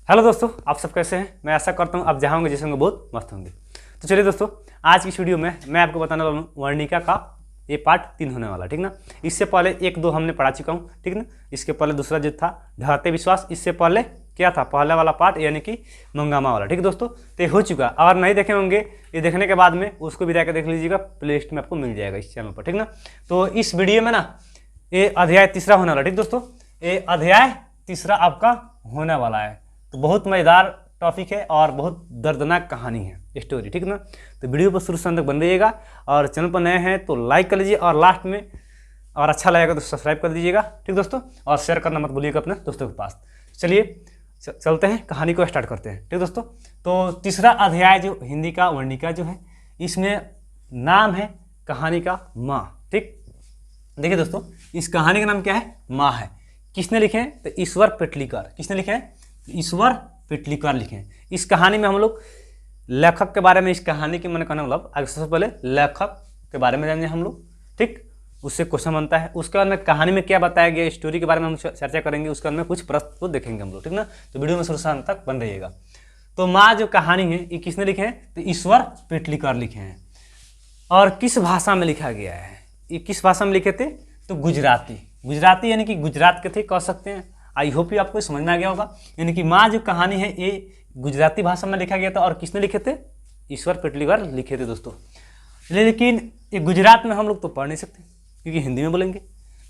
Hello दोस्तों, आप सब कैसे हैं। मैं आशा करता हूं आप जहां होंगे जैसे होंगे बहुत मस्त होंगे। तो चलिए दोस्तों, आज की इस वीडियो में मैं आपको बताने वाला हूं वर्णिका का ये पार्ट 3 होने वाला, ठीक ना। इससे पहले 1-2 हमने पढ़ा चुका हूं, ठीक ना। इसके पहले दूसरा जो था ढहते विश्वास, इससे पहले क्या था पहले वाला पार्ट यानी कि मंगामा वाला, ठीक दोस्तों। तो ये हो चुका। और नहीं देखे होंगे ये देखने के बाद में उसको भी जाकर देख लीजिएगा, प्ले लिस्ट में आपको मिल जाएगा इस चैनल पर, ठीक ना। तो इस वीडियो में ना ये अध्याय तीसरा होने वाला, ठीक दोस्तों। ये अध्याय तीसरा आपका होने वाला है। तो बहुत मज़ेदार टॉपिक है और बहुत दर्दनाक कहानी है स्टोरी, ठीक ना। तो वीडियो पर शुरू से अंत तक बन रहिएगा और चैनल पर नए हैं तो लाइक कर लीजिए और लास्ट में और अच्छा लगेगा तो सब्सक्राइब कर दीजिएगा, ठीक दोस्तों। और शेयर करना मत भूलिएगा अपने दोस्तों के पास। चलिए चलते हैं, कहानी को स्टार्ट करते हैं, ठीक दोस्तों। तो तीसरा अध्याय जो हिंदी का वर्णिका जो है, इसमें नाम है कहानी का माँ, ठीक। देखिए दोस्तों, इस कहानी का नाम क्या है, माँ है। किसने लिखे हैं तो ईश्वर पेटलीकर। किसने लिखे हैं, ईश्वर पेटलीकर लिखे हैं। इस कहानी में हम लोग लेखक के बारे में, इस कहानी के मैंने कहना मतलब आगे सबसे पहले लेखक के बारे में जानेंगे हम लोग, ठीक। उससे क्वेश्चन बनता है। उसके बाद में कहानी में क्या बताया गया, स्टोरी के बारे में हम चर्चा करेंगे। उसके बाद में कुछ प्रश्न को देखेंगे हम लोग, ठीक ना। तो वीडियो में शुरू से अंत तक बन रहिएगा। तो माँ जो कहानी है ये किसने लिखे हैं तो ईश्वर पेटलीकर लिखे हैं। और किस भाषा में लिखा गया है, ये किस भाषा में लिखे थे तो गुजराती। गुजराती यानी कि गुजरात के थे कह सकते हैं। आई होप ये आपको समझ में आ गया होगा। यानी कि माँ जो कहानी है ये गुजराती भाषा में लिखा गया था। और किसने लिखे थे, ईश्वर पेटलीकर लिखे थे दोस्तों। लेकिन ये गुजरात में हम लोग तो पढ़ नहीं सकते क्योंकि हिंदी में बोलेंगे।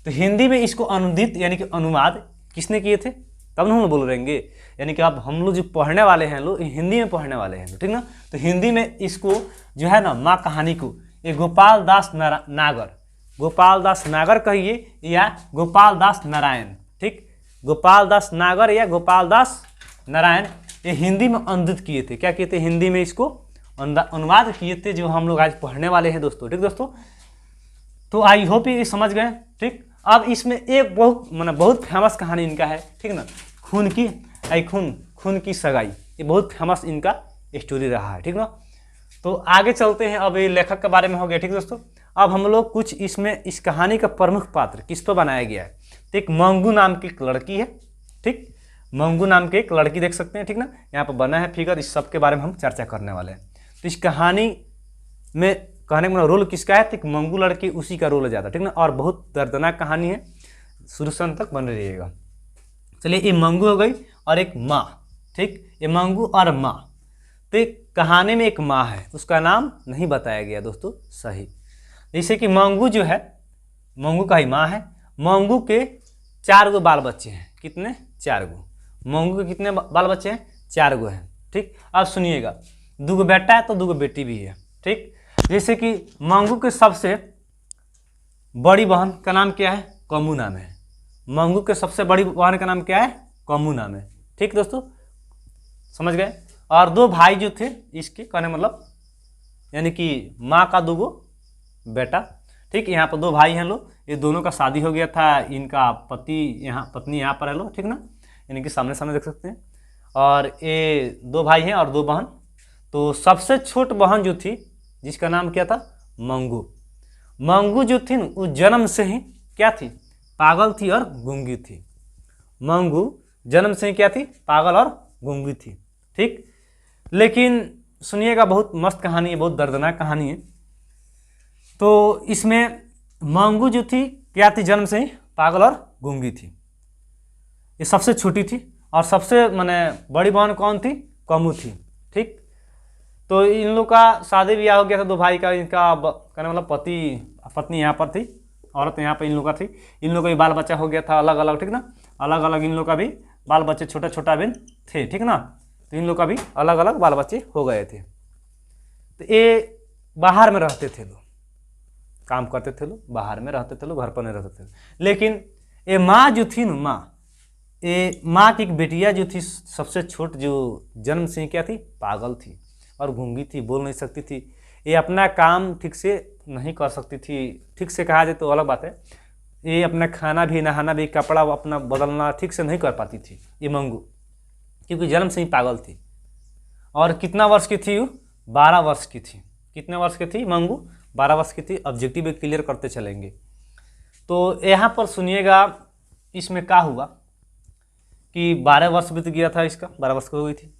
तो हिंदी में इसको अनुदित यानी कि अनुवाद किसने किए थे तब ना हम लोग बोल रहेंगे। यानी कि अब हम लोग जो पढ़ने वाले हैं लोग हिंदी में पढ़ने वाले हैं, ठीक ना। तो हिंदी में इसको जो है ना माँ कहानी को ये गोपाल दास नागर, गोपाल दास नागर कहिए या गोपाल दास नारायण, ठीक। गोपाल दास नागर या गोपाल दास नारायण ये हिंदी में अनुदित किए थे। क्या किए थे, हिंदी में इसको अनुवाद किए थे, जो हम लोग आज पढ़ने वाले हैं दोस्तों, ठीक दोस्तों। तो आई होप ये समझ गए, ठीक। अब इसमें एक बहुत फेमस कहानी इनका है, ठीक ना। खून की खून की सगाई, ये बहुत फेमस इनका स्टोरी रहा है, ठीक ना। तो आगे चलते हैं। अब ये लेखक के बारे में हो गया, ठीक दोस्तों। अब हम लोग कुछ इसमें इस कहानी का प्रमुख पात्र किस पर बनाया गया है तो एक मंगू नाम की एक लड़की है, ठीक। मंगू नाम की एक लड़की देख सकते हैं, ठीक ना। यहाँ पर बना है फिगर। इस सब के बारे में हम चर्चा करने वाले हैं। तो इस कहानी में कहने का रोल किसका है तो मंगू लड़की, उसी का रोल है ज़्यादा, ठीक ना। और बहुत दर्दनाक कहानी है, शुरू से अंत तक बन रहिएगा। चलिए, ये मंगू हो गई और एक माँ, ठीक। ये मंगू और माँ। तो एक कहानी में एक माँ है, उसका नाम नहीं बताया गया दोस्तों, सही। जैसे कि मंगू जो है, मंगू का ही माँ है। मंगू के 4 गो बाल बच्चे हैं। कितने, 4 गो। मंगू के कितने बाल बच्चे हैं, 4 गो हैं, ठीक। अब सुनिएगा, 2 गो बेटा है तो 2 गो बेटी भी है, ठीक। जैसे कि मंगू के सबसे बड़ी बहन का नाम क्या है, कमू नाम है। मंगू के सबसे बड़ी बहन का नाम क्या है, कमू नाम है, ठीक दोस्तों, समझ गए। और 2 भाई जो थे इसके कहने मतलब यानी कि माँ का 2 गो बेटा, ठीक। यहाँ पर 2 भाई हैं लोग, ये दोनों का शादी हो गया था। इनका पति यहाँ, पत्नी यहाँ पर है लोग, ठीक ना। यानी कि सामने सामने देख सकते हैं। और ये 2 भाई हैं और 2 बहन। तो सबसे छोट बहन जो थी जिसका नाम क्या था, मंगू। मंगू जो थी वो जन्म से ही क्या थी, पागल थी और गूंगी थी। मंगू जन्म से ही क्या थी, पागल और गूंगी थी, ठीक। लेकिन सुनिएगा, बहुत मस्त कहानी है, बहुत दर्दनाक कहानी है। तो इसमें मंगू जो थी क्या थी, जन्म से ही पागल और गूंगी थी। ये सबसे छोटी थी। और सबसे बड़ी बहन कौन थी, कमू थी, ठीक। तो इन लोग का शादी ब्याह हो गया था 2 भाई का। इनका कहने मतलब पत्नी यहाँ पर थी, औरत यहाँ पर इन लोग का थी। इन लोग का भी बाल बच्चा हो गया था अलग अलग, ठीक ना। अलग अलग इन लोग का भी बाल बच्चे छोटा छोटा भी थे, ठीक ना। तो इन लोग का भी अलग अलग बाल बच्चे हो गए थे। तो ये बाहर में रहते थे लोग, काम करते थे लोग, बाहर में रहते थे लोग, घर पर नहीं रहते थे। लेकिन ये माँ जो थी ना, ये माँ की एक बेटिया जो थी सबसे छोट, जो जन्म से क्या थी, पागल थी और गूंगी थी, बोल नहीं सकती थी। ये अपना काम ठीक से नहीं कर सकती थी। ठीक से कहा जाए तो अलग बात है। ये अपना खाना भी, नहाना भी, कपड़ा अपना बदलना ठीक से नहीं कर पाती थी ये मंगू, क्योंकि जन्म से ही पागल थी। और कितना वर्ष की थी वो, 12 वर्ष की थी। कितने वर्ष की थी मंगू, 12 वर्ष की थी। ऑब्जेक्टिव क्लियर करते चलेंगे। तो यहाँ पर सुनिएगा, इसमें क्या हुआ कि 12 वर्ष बीत गया था इसका, 12 वर्ष की हो गई थी।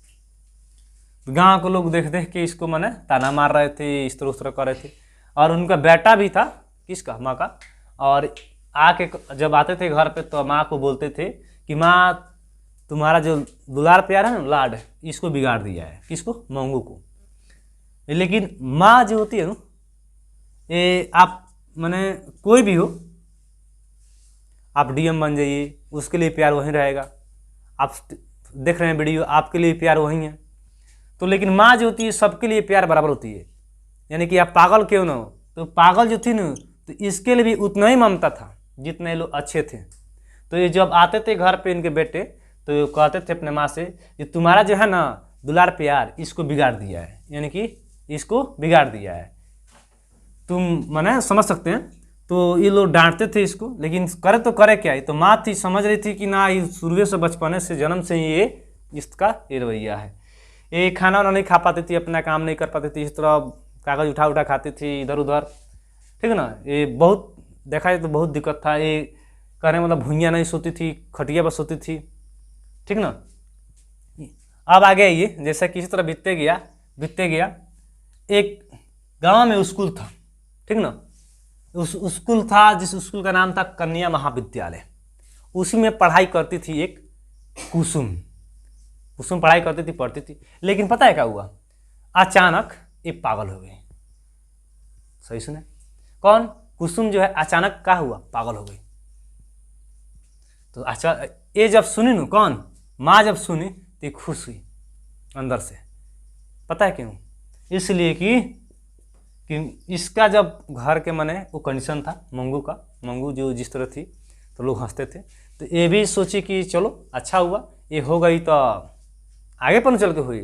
गांव के लोग देख देख के इसको माने ताना मार रहे थे, इस तरह उस तरह कर रहे थे। और उनका बेटा भी था, किसका, माँ का। और आके जब आते थे घर पे तो माँ को बोलते थे कि माँ तुम्हारा जो दुलार प्यार है ना, लाड, इसको बिगाड़ दिया है। किसको, मंगू को। लेकिन माँ जो होती है ना, ये आप माने कोई भी हो, आप डीएम बन जाइए, उसके लिए प्यार वहीं रहेगा। आप देख रहे हैं वीडियो, आपके लिए प्यार वहीं है। तो लेकिन माँ जो होती है सबके लिए प्यार बराबर होती है। यानी कि आप पागल क्यों ना हो, तो पागल जो थी ना, तो इसके लिए भी उतना ही ममता था जितने लोग अच्छे थे। तो ये जब आते थे घर पे इनके बेटे, तो ये कहते थे अपने माँ से कि तुम्हारा जो है ना दुलार प्यार, इसको बिगाड़ दिया है। यानी कि इसको बिगाड़ दिया है, तुम माने समझ सकते हैं। तो ये लोग डांटते थे इसको, लेकिन करे तो करे क्या। ये तो माँ थी, समझ रही थी कि ना ये शुरू से बचपने से जन्म से ही ये इसका ये रवैया है। ये खाना वाना नहीं खा पाती थी, अपना काम नहीं कर पाती थी, इस तरह कागज उठा उठा खाती थी इधर उधर, ठीक है ना। ये बहुत देखा जाए तो बहुत दिक्कत था। ये कहने मतलब भुइयाँ नहीं सोती थी, खटिया पर सोती थी, ठीक ना। अब आगे आइए, जैसे किसी तरह बीतते गया। एक गांव में स्कूल था, ठीक ना। उस स्कूल था जिस स्कूल का नाम था कन्या महाविद्यालय। उसी में पढ़ाई करती थी एक कुसुम। कुसुम पढ़ाई करती थी, पढ़ती थी। लेकिन पता है क्या हुआ, अचानक ये पागल हो गई। सही सुने, कौन, कुसुम जो है अचानक क्या हुआ, पागल हो गई। तो अच्छा, ये जब सुनी न, कौन, माँ जब सुनी तो ये खुश हुई अंदर से। पता है क्यों, इसलिए कि इसका जब घर के मने वो कंडीशन था मंगू का, मंगू जो जिस तरह थी, तो लोग हंसते थे। तो ये भी सोची कि चलो अच्छा हुआ, ये हो गई तो आगे पर चल के हुई।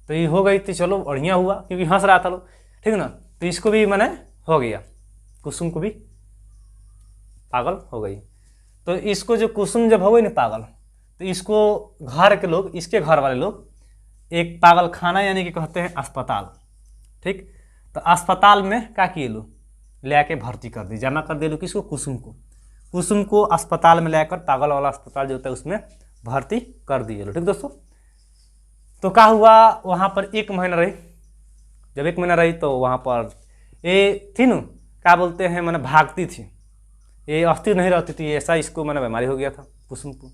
तो ये हो गई थी, चलो बढ़िया हुआ, क्योंकि हंस रहा था लोग, ठीक ना। तो इसको भी मैंने हो गया, कुसुम को भी पागल हो गई। तो इसको जो कुसुम जब हो गई ना पागल, तो इसको घर के लोग, इसके घर वाले लोग एक पागल खाना यानी कि कहते हैं अस्पताल, ठीक। तो अस्पताल में क्या किए लो, ले आके भर्ती कर दी, जमा कर दे लो किसको, कुसुम को। कुसुम को अस्पताल में लेकर, पागल वाला अस्पताल जो होता है उसमें भर्ती कर दिए लो, ठीक दोस्तों। तो क्या हुआ, वहाँ पर 1 महीना रही। जब 1 महीना रही तो वहाँ पर ये थी न, क्या बोलते हैं, मैंने भागती थी, ये अस्थिर नहीं रहती थी। ऐसा इसको मैंने बीमारी हो गया था कुसुम को।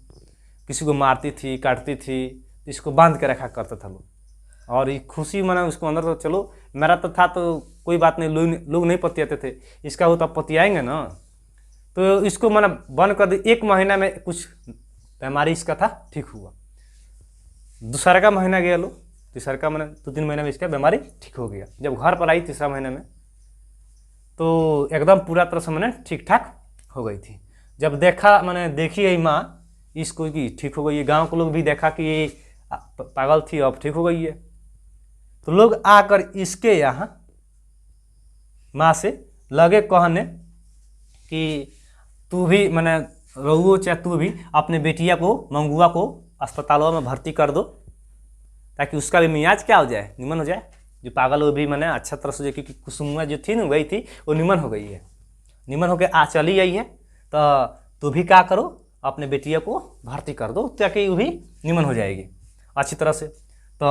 किसी को मारती थी, काटती थी, इसको बांध के रखा करता था लोग। और ये खुशी मैंने उसको अंदर, तो चलो मेरा तो था तो कोई बात नहीं, लोग नहीं पतियाते थे, इसका हो तो पतियाएंगे ना। तो इसको मैंने बंद कर दी। 1 महीना में कुछ बीमारी इसका था ठीक हुआ। दूसरा का महीना गया लो, तीसरा का मैंने 2-3 महीने में इसका बीमारी ठीक हो गया। जब घर पर आई तीसरा महीने में, तो एकदम पूरा तरह से मैंने ठीक ठाक हो गई थी। जब देखा, मैंने देखी है माँ इसको कि ठीक हो गई है, गाँव के लोग भी देखा कि ये पागल थी अब ठीक हो गई है। तो लोग आकर इसके यहाँ माँ से लगे कहने कि तू भी, मैंने रहुओ चाहे तू भी अपने बेटिया को, मंगुआ को अस्पतालों में भर्ती कर दो, ताकि उसका भी मियाज क्या हो जाए, निमन हो जाए। जो पागल वो भी मैंने अच्छा तरह से, क्योंकि कुसुमुआ जो थी ना गई थी, वो निमन हो गई है, निमन होकर चली आई है। तो तू भी क्या करो, अपने बेटिया को भर्ती कर दो, ताकि वो भी निमन हो जाएगी अच्छी तरह से। तो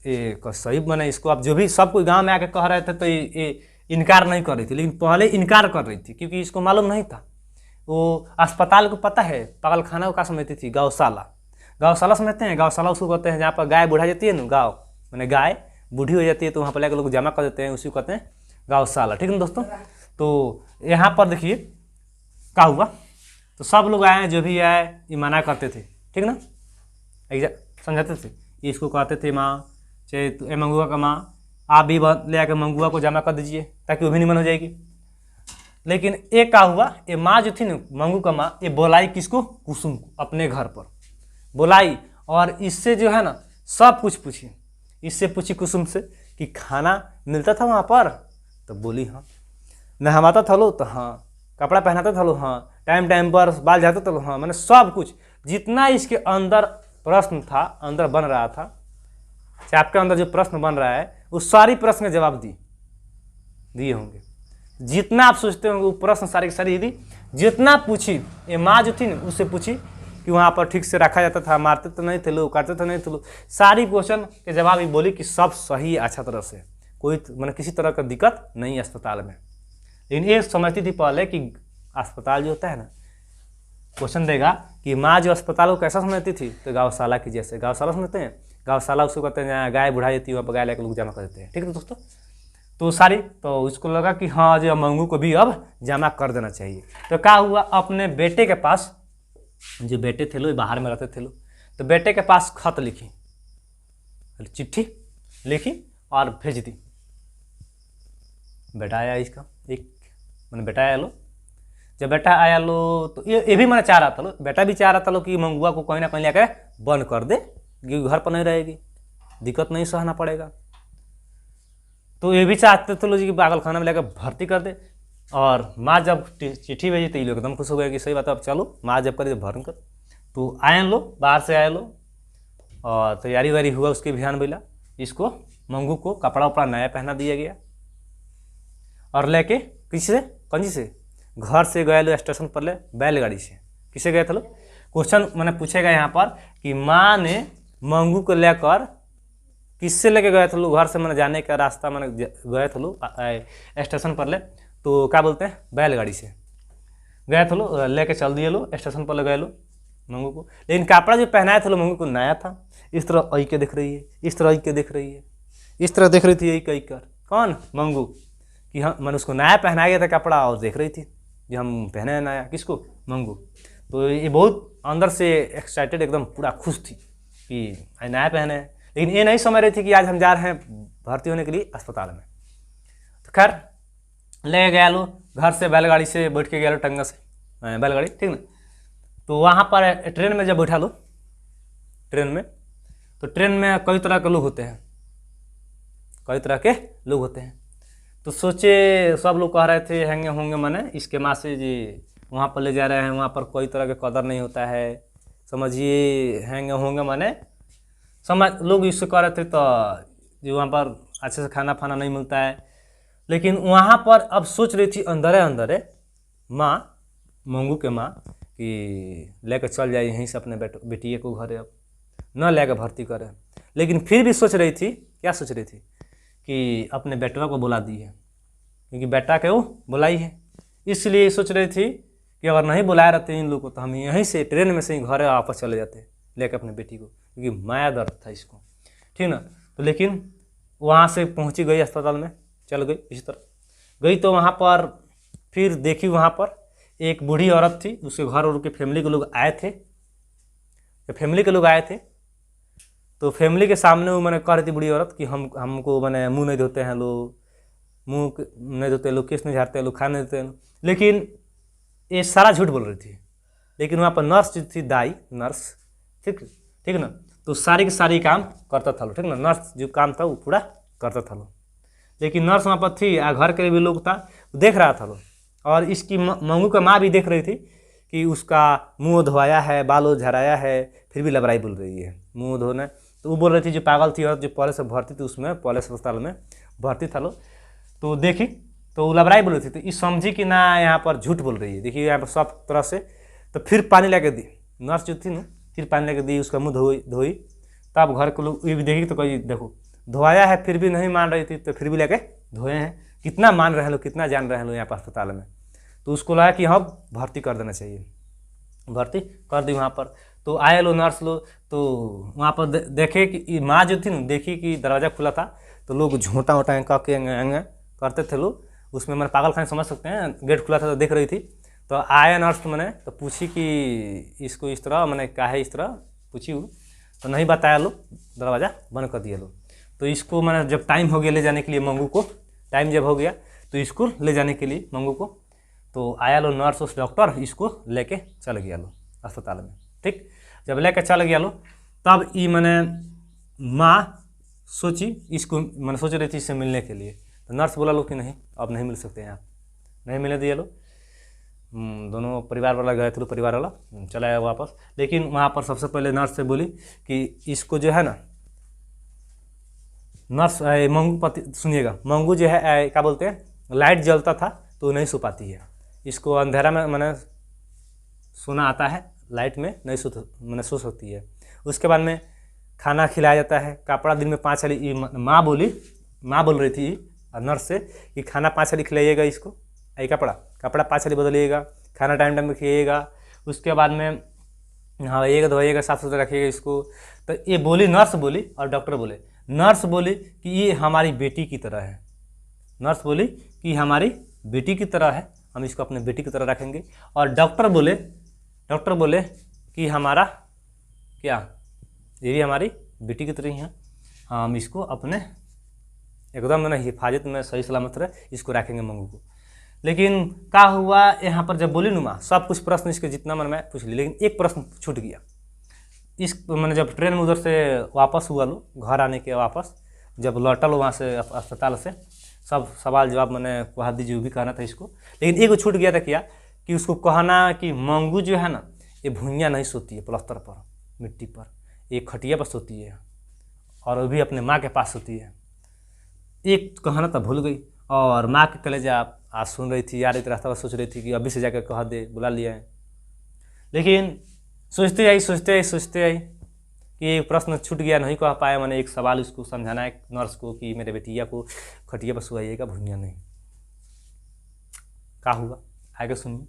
ये सही मैंने इसको, अब जो भी सब कोई गांव में आके कह रहे थे, तो ये इनकार नहीं कर रही थी। लेकिन पहले इनकार कर रही थी, क्योंकि इसको मालूम नहीं था। वो अस्पताल को पता है, पागल खाना को क्या समझती थी, गौशाला। गौशाला समझते हैं, गौशाला उसको कहते हैं जहाँ पर गाय बुढ़ा जाती है ना, गाँव मैंने गाय बूढ़ी हो जाती है, तो वहाँ पर लेकर लोग जमा कर देते हैं, उसी को कहते हैं गौशाला, ठीक है ना दोस्तों। तो यहाँ पर देखिए क्या हुआ, तो सब लोग आए, जो भी आए ये मना करते थे, ठीक ना, समझाते थे। इसको कहते थे माँ, चाहे मंगुआ का माँ, आप भी ले आकर मंगुआ को जमा कर दीजिए, ताकि वो भी निमन हो जाएगी। लेकिन एक क्या हुआ, ये माँ जो थी ना, मंगू का माँ, ये बुलाई किसको, कुसुम को अपने घर पर बुलाई, और इससे जो है ना सब कुछ पूछी। इससे पूछी कुसुम से कि खाना मिलता था वहाँ पर, तो बोली हाँ। नहवाता था लो, तो हाँ। कपड़ा पहनाता था लो, हाँ। टाइम टाइम पर बाल जाता था लो, हाँ। मैंने सब कुछ, जितना इसके अंदर प्रश्न था, अंदर बन रहा था, आपके अंदर जो प्रश्न बन रहा है, उस सारी प्रश्न के जवाब दिए होंगे। जितना आप सोचते होंगे वो प्रश्न सारी की सारी दी। जितना पूछी ये माँ जो थी ना, उससे पूछी कि वहाँ पर ठीक से रखा जाता था, मारते तो नहीं थे लोग, काटते तो नहीं थे लोग। सारी क्वेश्चन के जवाब ये बोली कि सब सही अच्छा तरह से, कोई मतलब किसी तरह का दिक्कत नहीं है अस्पताल में। लेकिन ये समझती थी पहले कि अस्पताल जो होता है ना, क्वेश्चन देगा कि माँ जो अस्पताल को कैसा समझती थी, तो गौशाला की जैसे। गौशाला समझते हैं, गौशाला उसको कहते हैं जहाँ गाय बुढ़ाई जाती है, वहाँ पर गाय लेकर लोग जमा कर देते हैं, ठीक है दोस्तों। तो सारी तो उसको लगा कि हाँ जो मंगू को भी अब जमा कर देना चाहिए। तो क्या हुआ, अपने बेटे के पास, जो बेटे थे लोग बाहर में रहते थे लोग, तो बेटे के पास खत लिखी, चिट्ठी लिखी और भेज दी। बेटा आया इसका, एक मैंने बेटा आया लो। जब बेटा आया लो तो ये भी मैंने चाह रहा था लो, बेटा भी चाह रहा था लो कि मंगुआ को कहीं ना कहीं लेकर बंद कर दे, क्योंकि घर पर नहीं रहेगी, दिक्कत नहीं सहना पड़ेगा। तो ये भी चाहते थे लो जी कि पागल खाना में लेकर भर्ती कर दे। और माँ जब चिट्ठी भेजी तो ये लोग एकदम खुश हो गए कि सही बात है, अब चलो माँ जब करे तो भर्ती कर। तो आए लो, बाहर से आए लो और तैयारी वारी हुआ, उसके ध्यान मिला। इसको मंगू को कपड़ा उपड़ा नया पहना दिया गया और लेके किसी से घर से गए लो स्टेशन पर ले बैलगाड़ी से। किसे गए थे लो, क्वेश्चन मैंने पूछेगा यहाँ पर कि माँ ने मंगू को लेकर किससे लेके गए थे लोग, घर से मैंने जाने का रास्ता मैंने गए थे लोग स्टेशन पर ले, तो क्या बोलते हैं बैलगाड़ी से गए थे लोग, लेके चल दिए लो स्टेशन पर ले गए लो मंगू को। लेकिन कपड़ा जो पहनाया था लो मंगू को नया था। इस तरह आई के दिख रही है, इस तरह आई के दिख रही है, इस तरह देख रही थी आई कई कर कौन मंगू, कि हाँ मैंने उसको नया पहनाया गया था कपड़ा और देख रही थी जो हम पहने हैं नया, किसको मंगू। तो ये बहुत अंदर से एक्साइटेड, एकदम पूरा खुश थी कि नया पहने हैं। लेकिन ये नहीं समझ रही थी कि आज हम जा रहे हैं भर्ती होने के लिए अस्पताल में। तो खैर ले गया लो, घर से बैलगाड़ी से बैठ के गया लो, टंगा से बैलगाड़ी, ठीक ना। तो वहाँ पर ट्रेन में जब बैठा लो, ट्रेन में, तो ट्रेन में कई तरह के लोग होते हैं, कई तरह के लोग होते हैं। तो सोचे सब लोग कह रहे थे हैंगे होंगे मने इसके माँ से जी वहाँ पर ले जा रहे हैं, वहाँ पर कोई तरह का कदर नहीं होता है, समझिए हैंगे होंगे मने समझ लोग इससे कह रहे थे। तो जो वहाँ पर अच्छे से खाना फाना नहीं मिलता है। लेकिन वहाँ पर अब सोच रही थी अंदरे अंदरे माँ, मंगू के माँ, कि लेकर चल जाए यहीं से अपने बेटिए को घरे, अब न लेकर भर्ती करे। लेकिन फिर भी सोच रही थी, क्या सोच रही थी कि अपने बेटवा को बुला दी है, क्योंकि बेटा के वो बुलाई है, इसलिए सोच रही थी कि अगर नहीं बुलाए रहते इन लोग को तो हम यहीं से ट्रेन में से ही घर वापस चले जाते लेकर अपने बेटी को, क्योंकि माया दर्द था इसको, ठीक ना। तो लेकिन वहाँ से पहुँची गई अस्पताल में, चल गई इसी तरह गई। तो वहाँ पर फिर देखी, वहाँ पर एक बूढ़ी औरत थी, उसके घर और के फैमिली के लोग आए थे, फैमिली के लोग आए थे। तो फैमिली के सामने वो मैंने कह रही थी बूढ़ी औरत कि हमको मैंने मुंह नहीं धोते हैं लोग, मुंह नहीं धोते लोग, केस नहीं झाड़ते लोग, खाना नहीं देते हैं। लेकिन ये सारा झूठ बोल रही थी। लेकिन वहाँ पर नर्स जो थी, दाई नर्स, ठीक ना, तो सारी के सारी काम करता था लो, ठीक ना। नर्स जो काम था वो पूरा करता था लो। लेकिन नर्स वहाँ पर थी, घर के भी लोग था, देख रहा था लो। और इसकी मंगू का माँ भी देख रही थी कि उसका मुंह धोया है, बालों झराया है, फिर भी लबराई बोल रही है मुंह धोना। तो वो बोल रही थी जो पागल थी और जो पहले से भर्ती थी उसमें, पहले से अस्पताल में भर्ती था लो। तो देखी तो वो लबराई बोल रही थी, तो ये समझी कि ना यहाँ पर झूठ बोल रही है। देखिए यहाँ पर सब तरह से। तो फिर पानी लेके दी नर्स जो थी ना, फिर पानी लेके दी, उसका मुँह धोई। तब घर के लोग ये भी देखी तो कही देखो धोया है, फिर भी नहीं मान रही थी, तो फिर भी लेके धोए हैं। कितना मान रहे लोग, कितना जान रहे लोग यहाँ पर अस्पताल में। तो उसको लगा कि हाँ भर्ती कर देना चाहिए, भर्ती कर दी वहाँ पर। तो आए लो नर्स लो, तो वहाँ पर देखे कि माँ जो थी ना, देखी कि दरवाज़ा खुला था, तो लोग झोंटा वोटा के करते थे लोग उसमें। मैंने पागल खाने समझ सकते हैं, गेट खुला था तो देख रही थी। तो आया नर्स तो मैंने तो पूछी कि इसको इस तरह मैंने क्या है, इस तरह पूछी हूँ तो नहीं बताया लो, दरवाज़ा बंद कर दिया लो। तो इसको मैंने जब टाइम हो गया ले जाने के लिए मंगू को, टाइम जब हो गया तो इसको ले जाने के लिए मंगू को, तो आया लो नर्स उस डॉक्टर, इसको लेके चल गया लो अस्पताल में, ठीक। जब लेके चल गया लो तब ये मैंने माँ सोची, इसको मैंने सोच रही थी इससे मिलने के लिए। तो नर्स बोला लो कि नहीं अब नहीं मिल सकते हैं आप, नहीं मिलने दिया लो। दोनों परिवार वाला गए थे, परिवार वाला चला आया वापस। लेकिन वहाँ पर सबसे पहले नर्स से बोली कि इसको जो है ना, नर्स मंगू पति सुनिएगा, मंगू जो है क्या बोलते हैं, लाइट जलता था तो नहीं सो पाती है, इसको अंधेरा में मैंने सोना आता है, लाइट में नहीं महसूस होती है। उसके बाद में खाना खिलाया जाता है, कपड़ा दिन में 5 हाली, माँ बोल रही थी नर्स से कि खाना 5 हाली खिलाइएगा इसको, कपड़ा 5 हाली बदलिएगा, खाना टाइम पे खिलाइएगा, उसके बाद में नहाइएगा धोइएगा, साफ सुथरा रखिएगा इसको। तो ये बोली, नर्स बोली और डॉक्टर बोले। नर्स बोली कि ये हमारी बेटी की तरह है, नर्स बोली कि हमारी बेटी की तरह है, हम इसको अपने बेटी की तरह रखेंगे। और डॉक्टर बोले कि हमारा क्या, ये भी हमारी बेटी की तरह ही है, हम इसको अपने एकदम ना हिफाजत में सही सलामत रहे, इसको रखेंगे मंगू को। लेकिन क्या हुआ यहाँ पर, जब बोली नुमा सब कुछ प्रश्न इसके जितना मन में पूछ ली, लेकिन एक प्रश्न छूट गया। मैंने जब ट्रेन में उधर से वापस हुआ लो, घर आने के वापस जब लौटल वहाँ से अस्पताल से, सब सवाल जवाब मैंने कहा दी जो भी कहना था इसको, लेकिन एक छूट गया था क्या कि उसको कहना कि मंगू जो है ना ये भुइयाँ नहीं सोती है प्लस्तर पर, मिट्टी पर, ये खटिया पर सोती है और वो भी अपने माँ के पास सोती है। एक कहना तो भूल गई, और माँ के कलेजा आज सुन रही थी, यार एक रास्ता पर सोच रही थी कि अभी से जाकर कह दे, बुला लिया है। लेकिन सोचते आई कि एक प्रश्न छूट गया, नहीं कह पाया। मैंने एक सवाल उसको समझाना है नर्स को कि मेरे बेटिया को खटिया पर सुलाइएगा, भुइयाँ नहीं। क्या हुआ आगे सुनिए।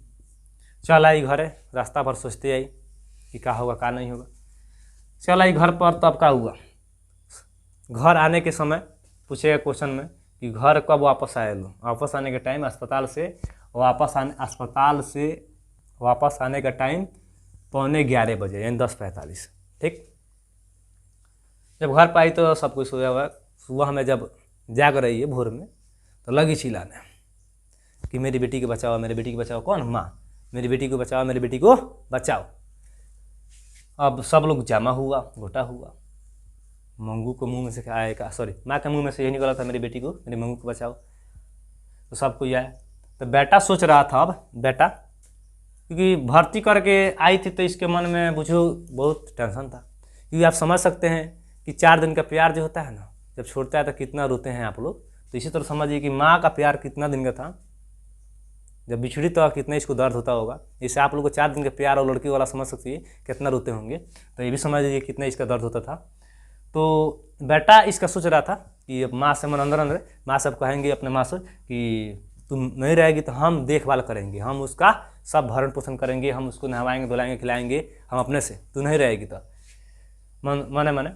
चल आई घरे, रास्ता भर सोचते आई कि क्या होगा क्या नहीं होगा। चल आई घर पर, तब क्या हुआ, घर आने के समय पूछेगा क्वेश्चन में कि घर कब वापस आए लो। वापस आने के टाइम अस्पताल से वापस आने का टाइम 11:15 बजे, यानी 10:45। ठीक, जब घर पर आई तो सब कुछ सोया हुआ। सुबह में जब जाग रही है भोर में तो लगी चिल्लाने कि मेरी बेटी को बचाओ, मेरी बेटी को बचाओ। कौन? माँ, मेरी बेटी को बचाओ, मेरी बेटी को बचाओ। अब सब लोग जमा हुआ, घोटा हुआ। मंगू को मुंह में से आएगा, सॉरी माँ के मुंह में से यही निकला था मेरी बेटी को, मेरी मंगू को बचाओ। तो सबको आया। तो बेटा सोच रहा था, अब बेटा क्योंकि भर्ती करके आई थी तो इसके मन में बुझो बहुत टेंशन था, क्योंकि आप समझ सकते हैं कि 4 दिन का प्यार जो होता है ना, जब छोड़ता है तो कितना रोते हैं आप लोग। तो इसी तरह समझिए कि माँ का प्यार कितना दिन का था, जब बिछड़ी तो कितना इसको दर्द होता होगा। इससे आप लोग को 4 दिन का प्यार और लड़की वाला समझ सकती है कितना रोते होंगे, तो ये भी समझ लीजिए कितना इसका दर्द होता था। तो बेटा इसका सोच रहा था कि माँ से मन अंदर माँ सब कहेंगे अपने माँ से कि तुम नहीं रहेगी तो हम देखभाल करेंगे, हम उसका सब भरण पोषण करेंगे, हम उसको नहवाएंगे धुलाएंगे खिलाएंगे हम अपने से, तू नहीं रहेगी तो मने।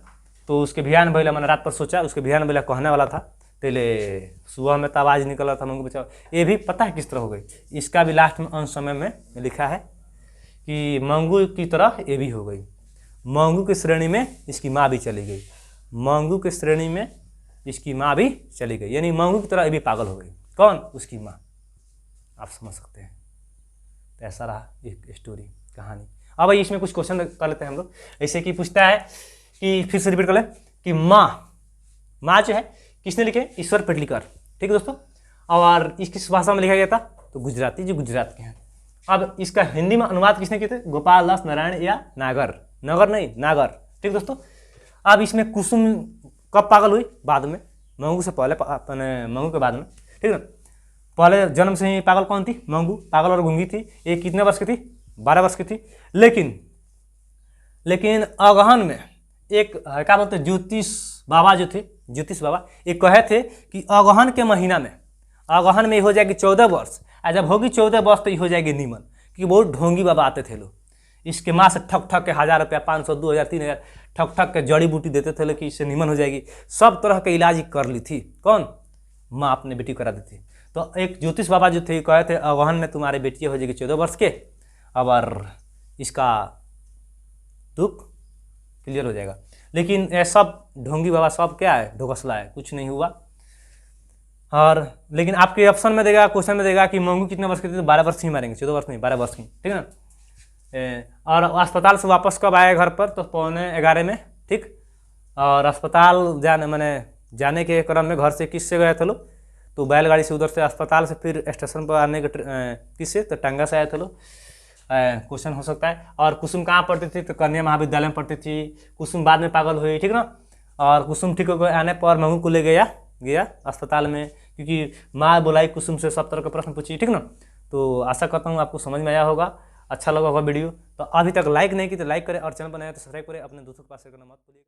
तो उसके बिहान भैया, मैंने रात पर सोचा, उसके बिहान भैया कहने वाला था, पहले सुबह में तो आवाज़ निकला था मंगू बचाओ। ये भी पता है किस तरह हो गई, इसका भी लास्ट में अंश समय में लिखा है कि मंगू की तरह ये भी हो गई। मंगू की श्रेणी में इसकी माँ भी चली गई, मंगू की श्रेणी में इसकी माँ भी चली गई, यानी मंगू की तरह ये भी पागल हो गई। कौन? उसकी माँ। आप समझ सकते हैं। तो ऐसा रहा एक स्टोरी, कहानी। अब भाई इसमें कुछ क्वेश्चन कर लेते हैं हम लोग। ऐसे कि पूछता है कि, फिर से रिपीट कर ले, कि माँ जो है किसने लिखे? ईश्वर पेटलीकर। ठीक है दोस्तों। और इस किस भाषा में लिखा गया था? तो गुजराती, जो गुजरात के हैं। अब इसका हिंदी में अनुवाद किसने किए थे? गोपाल दास नारायण या नागर, नगर नहीं नागर। ठीक दोस्तों। अब इसमें कुसुम कब पागल हुई? बाद में, मंगू से पहले, मंगू के बाद में। ठीक है। पहले जन्म से ही पागल कौन थी? मंगू। पागल और गूंगी थी। ये कितने वर्ष की थी? 12 वर्ष की थी। लेकिन अगहन में एक क्या बोलते हैं, ज्योतिष बाबा जो थे, ज्योतिष बाबा ये कहे थे कि अगहन के महीना में, अगहन में हो जाएगी 14 वर्ष, और जब होगी 14 वर्ष तो ये हो जाएगी नीमन, क्योंकि बहुत ढोंगी बाबा आते थे लोग। इसके माँ से ठक के 1000 रुपया, 500, 2000, 3000 ठक के जड़ी बूटी देते थे लोग कि इससे नीमन हो जाएगी। सब तरह के इलाज कर ली थी। कौन? माँ अपने बेटी करा दी थी। तो एक ज्योतिष बाबा जो थे कहे थे अगहन में तुम्हारी बेटी हो जाएगी 14 वर्ष के, अब इसका दुख क्लियर हो जाएगा। लेकिन ये सब ढोंगी बाबा सब क्या है? ढोकसला है, कुछ नहीं हुआ। और लेकिन आपके ऑप्शन में देगा, क्वेश्चन में देगा कि मंगू कितने वर्ष की थी? तो 12 वर्ष ही मारेंगे, 14 वर्ष नहीं, 12 वर्ष की। ठीक है ना। और अस्पताल से वापस कब आए घर पर? तो 11:15 में। ठीक। और अस्पताल जाने के क्रम में घर से किससे गए थे लोग? तो बैलगाड़ी से, उधर से अस्पताल से फिर स्टेशन पर आने के किससे? तो टांगा से आए थे लोग। क्वेश्चन हो सकता है। और कुसुम कहाँ पढ़ती थी? तो कन्या महाविद्यालय में पढ़ती थी। कुसुम बाद में पागल हुई। ठीक ना। और कुसुम ठीक हो आने पर मंगू को ले गया अस्पताल में, क्योंकि माँ बुलाई कुसुम से, सब तरह के प्रश्न पूछी। ठीक ना। तो आशा करता हूँ आपको समझ में आया होगा। अच्छा लगा होगा वीडियो तो अभी तक लाइक नहीं की तो लाइक करें और चैनल पर नया तो सब्सक्राइब करें, अपने दोस्तों के पास शेयर करना मत भूलिएगा।